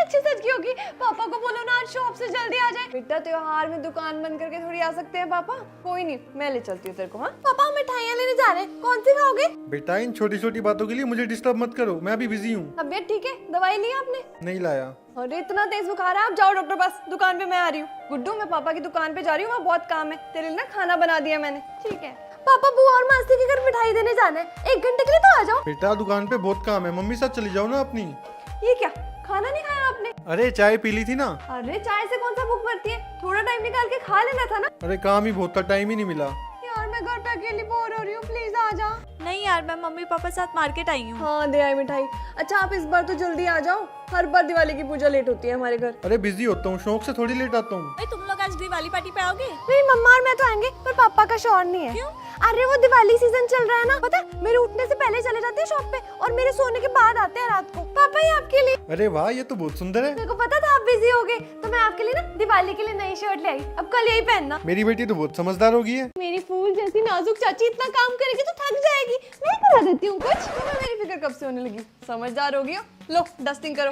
अच्छी सच की होगी। पापा को बोलो ना आज शॉप से जल्दी आ जाए। बेटा त्योहार में दुकान बंद करके थोड़ी आ सकते हैं पापा। कोई नहीं, मैं ले चलती हूँ तेरे को। हाँ पापा, हम मिठाइयाँ लेने जा रहे हैं, कौन सी खाओगे? बेटा इन छोटी छोटी बातों के लिए मुझे डिस्टर्ब मत करो, मैं अभी बिजी हूँ। तबियत ठीक है? दवाई ली आपने? नहीं लाया। अरे इतना तेज बुखार है, आप जाओ डॉक्टर पास, दुकान पे मैं आ रही हूँ। गुड्डू मैं पापा की दुकान पे जा रही हूँ, वहाँ बहुत काम है। तेरे लिए ना खाना बना दिया मैंने। ठीक है पापा, बुआ और मासी के घर मिठाई देने जाना है, 1 घंटे के लिए तो आ जाओ। बेटा दुकान पे बहुत काम है, मम्मी साथ चली जाओ ना अपनी। ये क्या, खाना नहीं खाया आपने? अरे चाय पी ली थी ना। अरे चाय से कौन सा भूख मरती है, थोड़ा टाइम निकाल के खा लेना था ना। अरे काम ही बहुत था, टाइम ही नहीं मिला। यार मैं घर पे अकेली बोर हो रही हूँ, प्लीज आ जा। नहीं यार, मैं मम्मी पापा साथ मार्केट आई हूँ। हाँ दे आई मिठाई। अच्छा आप इस बार तो जल्दी आ जाओ, हर बार दिवाली की पूजा लेट होती है हमारे घर। अरे बिजी होता हूँ, शौक से थोड़ी लेट आता हूँ। तुम लोग आज दिवाली पार्टी पे आओगे? नहीं मम्मा और मैं तो आएंगे, पर पापा का शौर नहीं है। क्यों? अरे वो दिवाली सीजन चल रहा है ना, पता है मेरे उठने से पहले चले जाते हैं शॉप पे और मेरे सोने के बाद आते हैं रात को। पापा ये आपके लिए। अरे वाह, ये तो बहुत सुंदर है। मेरे को पता था आप बिजी होगे, तो मैं आपके लिए ना दिवाली के लिए नई शर्ट ले आई, अब कल यही पहनना। मेरी बेटी तो बहुत समझदार हो गई है। मेरी फूल जैसी नाजुक चाची इतना काम करेगी तो थक जाएगी, मैं करा देती हूँ कुछ। तुम्हें मेरी फिक्र कब से होने लगी, समझदार हो गई हो। लो डस्टिंग करो।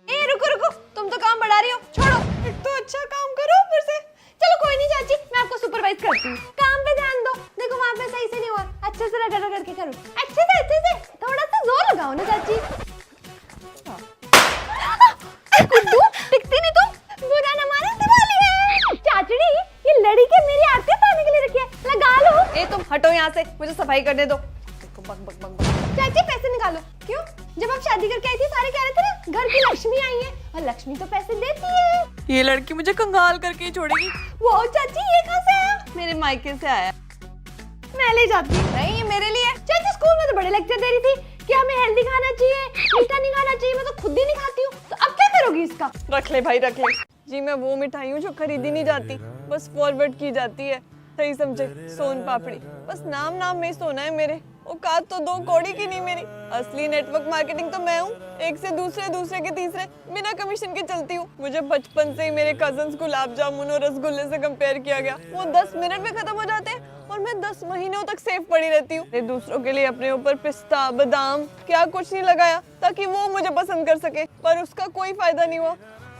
ए रुको रुको, तुम तो काम बढ़ा रही हो, छोड़ो। एक तो अच्छा काम करो फिर से। चलो कोई नहीं चाची, मैं आपको सुपरवाइज करती हूँ। काम पे ध्यान दो। देखो वहाँ पे सही से नहीं हुआ, अच्छे से रगड़ रगड़ के करो। अच्छे से थोड़ा सा जोर लगाओ ना चाची। गुड्डू टिकती नहीं तुम, बुरा न मानो दिवाली है। चाचड़ी ये लड़ी के मेरी आरती उतारने के लिए रखी है, लगा लो। ए तुम हटो यहाँ से, मुझे सफाई करने दो। देखो बक बक बक बक। चाची पैसे निकालो। क्यों? जब आप शादी करके आई थी सारे कह रहे थे ना घर की लक्ष्मी आई है, और लक्ष्मी तो पैसे देती है। ये लड़की मुझे कंगाल करके ही छोड़ेगी। वो चाची ये कहाँ से आया? मेरे मायके से आया। मैं ले जाती हूँ। नहीं ये मेरे लिए। चाची स्कूल में तो बड़े लेक्चर दे रही थी कि हमें हेल्दी खाना चाहिए, मीठा नहीं खाना चाहिए, मैं तो खुद ही नहीं खाती हूँ, तो अब क्या करोगी इसका? रख ले भाई रख ले। जी मैं वो मिठाई हूँ जो खरीदी नहीं जाती, बस फॉरवर्ड की जाती है। सही समझे, सोन पापड़ी। बस नाम में ही सोना है मेरे, औकात तो 2 कौड़ी की नहीं मेरी। असली नेटवर्क मार्केटिंग तो मैं हूँ, एक से दूसरे के तीसरे बिना कमीशन के चलती हूँ। मुझे बचपन से ही मेरे कजन्स गुलाब जामुन और रसगुल्ले से कंपेयर किया गया। वो 10 मिनट में खत्म हो जाते हैं और मैं 10 महीनों तक सेफ पड़ी रहती हूँ। दूसरों के लिए अपने ऊपर पिस्ता बादाम क्या कुछ नहीं लगाया ताकि वो मुझे पसंद कर सके, पर उसका कोई फायदा नहीं हुआ।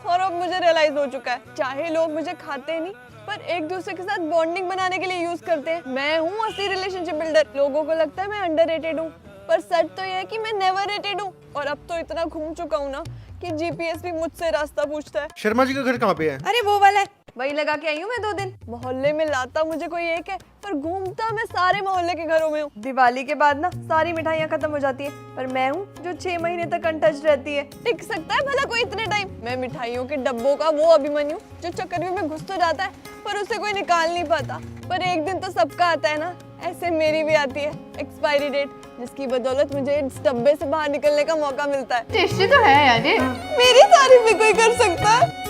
और अब मुझे रियलाइज हो चुका है, चाहे लोग मुझे खाते नहीं पर एक दूसरे के साथ बॉन्डिंग बनाने के लिए यूज करते हैं। मैं हूँ असली रिलेशनशिप बिल्डर। लोगों को लगता है मैं अंडररेटेड हूँ, पर सच तो ये है कि मैं नेवर रेटेड हूँ। और अब तो इतना घूम चुका हूँ ना कि जीपीएस भी मुझसे रास्ता पूछता है। शर्मा जी का घर कहाँ पे है? अरे वो वाला है, वही लगा के आई हूँ मैं 2 दिन। मोहल्ले में लाता मुझे कोई एक है, पर घूमता मैं सारे मोहल्ले के घरों में हूँ। दिवाली के बाद ना सारी मिठाइयाँ खत्म हो जाती है, पर मैं हूँ जो 6 महीने तक अनटच्ड रहती है। टिक सकता है भला कोई इतने टाइम? मैं मिठाइयों के डब्बों का वो अभिमन्यु जो चक्कर में घुस तो जाता है पर उसे कोई निकाल नहीं पाता। पर एक दिन तो सबका आता है ना, ऐसे मेरी भी आती है एक्सपायरी डेट, जिसकी बदौलत मुझे इस डब्बे से बाहर निकलने का मौका मिलता है। टेस्टी तो है यार ये। मेरी तारीफ भी कोई कर सकता है?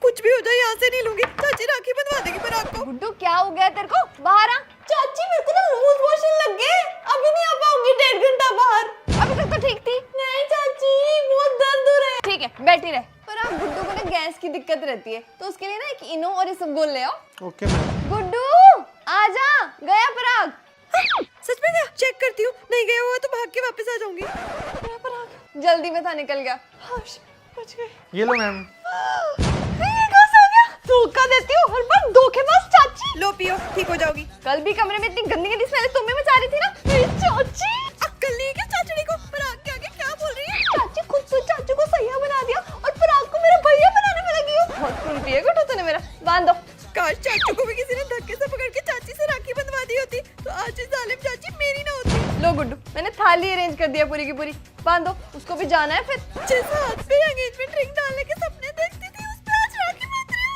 कुछ भी हो जाए यहाँ से नहीं लूंगी। चाची राखी बंधवा देगी पर आपको। गुड्डू क्या हो गया तेरे को? बाहर आ। चाची मेरे को तो लूज मोशन लग गए, अभी नहीं आ पाऊंगी 1.5 घंटा बाहर। अभी तक तो ठीक थी। नहीं चाची बहुत दर्द हो रहा है। ठीक है बैठी रहे। पर आप गुड्डू को ना गैस की दिक्कत रहती है, तो उसके लिए ना एक इनो और इसबगोल ले आओ। Okay ma'am. गुड्डू आजा, गया पराग। सच में क्या? चेक करती हूँ, नहीं गया हुआ तो भाग के वापस आ जाऊंगी। गया पराग, जल्दी में था निकल गया। बच गए। ये लो मैम। धोखा देती हूँ हर बार, धोखेबाज चाची। लो पियो, ठीक हो जाओगी। कल भी कमरे में इतनी गंदी गंदी स्मेल तुम भी मचा रही थी ना। मेरी चाची अक्कल नहीं है क्या चाचड़ी को? पराग के आगे क्या बोल रही है? चाची खुद से चाचू को सैया बना दिया और पराग को मेरा भैया बनाने में लगी हो। बहुत खून पिएगा तो तूने मेरा। बांध दो। काश चाचू को भी किसी ने धक्के से पकड़ के चाची से राखी बंधवा दी होती तो आज ये जालिम चाची मेरी ना होती। लो गुड्डू, मैंने थाली अरेंज कर दिया पूरी की पूरी। बांध दो, उसको भी जाना है फिर। जिस हाथ पे एंगेजमेंट रिंग डालने के सपने देखती थी उस पे आज राखी बंध रही हूँ।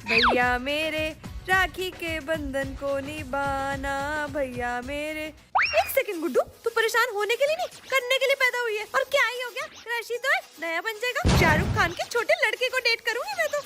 भैया मेरे राखी के बंधन को निभाना, भैया मेरे। 1 सेकंड गुड्डू, तू परेशान होने के लिए नहीं करने के लिए पैदा हुई है। और क्या ही हो गया, राशि तो है नया बन जाएगा। शाहरुख खान के छोटे लड़के को डेट करूंगी मैं तो।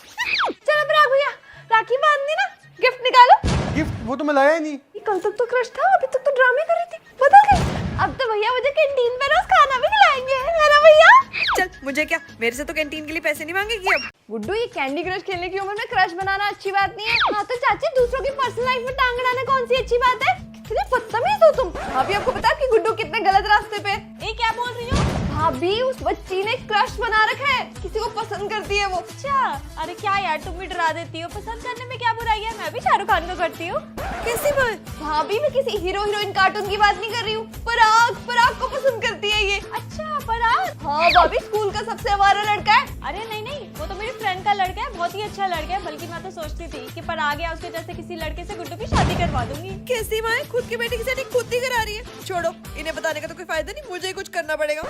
चलो पराग भैया, राखी बांध दी ना, गिफ्ट निकालो। गिफ्ट? वो तो मैं लाया ही नहीं। कल तक तो क्रश था, अभी तक तो ड्रामे कर रही थी, बता गई। अब तो भैया मुझे कैंटीन पे रोज खाना भी खिलाएंगे, है ना भैया? चल मुझे क्या, मेरे से तो कैंटीन के लिए पैसे नहीं मांगेगी अब। गुड्डू ये कैंडी क्रश खेलने की उम्र में क्रश बनाना अच्छी बात नहीं है। हाँ तो चाची दूसरों की पर्सनल लाइफ में टांग अड़ाना कौन सी अच्छी बात है? कितने बदतमीज हो तुम। अभी आपको पता है कि गुड्डू कितने गलत रास्ते पे। ये क्या बोल रही हो? भाभी उस बच्ची ने क्रश बना रखा है, किसी को पसंद करती है वो। अच्छा, अरे क्या यार, तुम भी डरा देती हो। पसंद करने में क्या बुराई है, मैं भी शाहरुख खान को करती हूँ। कैसी बात? भाभी मैं किसी हीरो हीरोइन कार्टून की बात नहीं कर रही हूँ, पराग को पसंद करती है ये। अच्छा, पराग? हाँ भाभी, स्कूल का सबसे हमारा लड़का है। अरे नहीं, वो तो मेरी फ्रेंड का लड़का है, बहुत ही अच्छा लड़का है। बल्कि मैं तो सोचती थी कि पराग या उसके जैसे किसी लड़के से गुड्डू की शादी करवा दूंगी। कैसी माँ है, खुद की बेटी की शादी खुद ही करा रही है। छोड़ो, इन्हें बताने का तो कोई फायदा नहीं, मुझे ही कुछ करना पड़ेगा।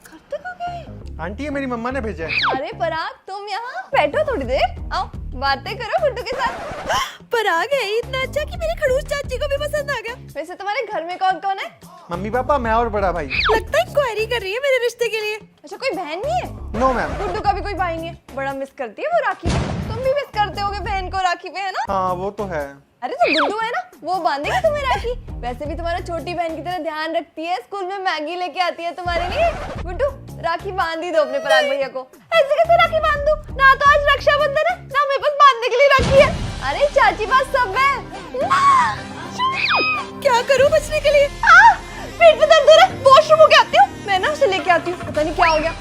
करते को गए? आंटी ये मेरी मम्मा ने भेजा है। अरे पराग तुम यहाँ बैठो थोड़ी देर, आओ बातें करो गुड्डू के साथ। पराग है ही इतना अच्छा कि मेरी खड़ूस चाची को भी पसंद आ गया। वैसे तुम्हारे घर में कौन कौन है? मम्मी पापा, मैं और बड़ा भाई। लगता है क्वेरी कर रही है मेरे रिश्ते के लिए। अच्छा, कोई बहन नहीं है? No ma'am. गुड्डू का भी कोई भाई नहीं है? बड़ा मिस करती है वो राखी पे। तुम भी मिस करते होगे बहन को राखी पे, है ना? हाँ वो तो है। अरे तो गुड्डू है ना, वो बांधेगी तुम्हें राखी। वैसे भी तुम्हारा छोटी बहन की तरह ध्यान रखती है, स्कूल में मैगी लेके आती है तुम्हारे लिए। गुड्डू राखी बांध ही दो अपने पराग भैया को। ऐसे कैसे राखी बांध दूं? ना तो आज रक्षाबंधन है, ना मेरे पास बांधने के लिए राखी है। अरे चाची पास सब है। क्या करूं बचने के लिए? पेट में दर्द हो रहा है, वॉशरूम होके आती हूँ। मैं ना उसे लेके आती हूँ, पता नहीं क्या हो गया।